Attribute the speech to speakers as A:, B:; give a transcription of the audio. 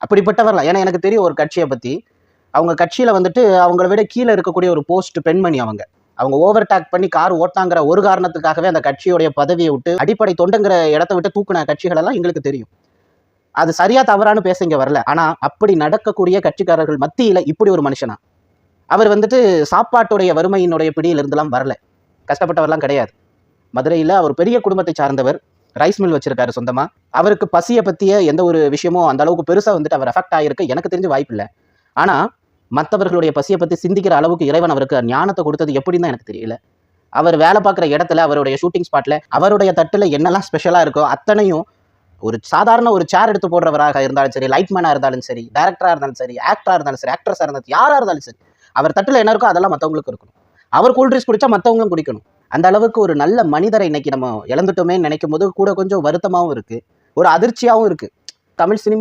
A: அப்படிப்பட்டவர்லாம். ஏன்னா எனக்கு தெரியும் ஒரு கட்சியை பத்தி. அவங்க கட்சியில வந்துட்டு அவங்கள விட கீழே இருக்கக்கூடிய ஒரு போஸ்ட் பெண்மணி அவங்க. அவங்க ஓவர்டேக் பண்ணி கார் ஓட்டாங்கிற ஒரு காரணத்துக்காகவே அந்த கட்சியுடைய பதவியை விட்டு அடிப்படை தொண்டுங்கிற இடத்த விட்டு தூக்குன கட்சிகள் எல்லாம் எங்களுக்கு தெரியும். அது சரியா தவறான்னு பேச இங்க வரல. ஆனா அப்படி நடக்கக்கூடிய கட்சிக்காரர்கள் மத்தியில இப்படி ஒரு மனுஷனா? அவர் வந்துட்டு சாப்பாட்டுடைய வறுமையினுடைய பிடியில இருந்தெல்லாம் வரல. கஷ்டப்பட்டவர்லாம் கிடையாது. மதுரையில அவர் பெரிய குடும்பத்தை சார்ந்தவர். ரைஸ் மில் வச்சிருக்காரு சொந்தமா. அவருக்கு பசிய பத்திய எந்த ஒரு விஷயமும் அந்த அளவுக்கு பெருசா வந்துட்டு அவர் அஃபெக்ட் ஆகியிருக்க எனக்கு தெரிஞ்ச வாய்ப்பு இல்ல. ஆனா மத்தவர்களுடைய பசிய பத்தி சிந்திக்கிற அளவுக்கு இறைவன் அவருக்கு ஞானத்தை கொடுத்தது எப்படின்னு தான் எனக்கு தெரியல. அவர் வேலை பார்க்குற இடத்துல அவருடைய ஷூட்டிங் ஸ்பாட்ல அவருடைய தட்டுல என்னெல்லாம் ஸ்பெஷலா இருக்கோ அத்தனையும் ஒரு சாதாரண ஒரு சேர் எடுத்து போடுறவராக இருந்தாலும் சரி, லைட்மேனா இருந்தாலும் சரி, டைரக்டரா இருந்தாலும் சரி, ஆக்டரா இருந்தாலும் சரி, ஆக்ட்ரஸா இருந்தாலும் யாரா இருந்தாலும் சரி, அவர் தட்டுல என்ன இருக்கோ அதெல்லாம் மத்தவங்களுக்கு இருக்கணும். அவர் கூல் ட்ரிங்க்ஸ் குடிச்சா மத்தவங்களும் குடிக்கணும். அந்த அளவுக்கு ஒரு நல்ல மனிதரை இன்னைக்கு நம்ம இழந்துட்டோமேன்னு நினைக்கும் போது கூட கொஞ்சம் வருத்தமாவும் இருக்கு. ஒரு அதிர்ச்சியாவும் இருக்கு. தமிழ் சினிமா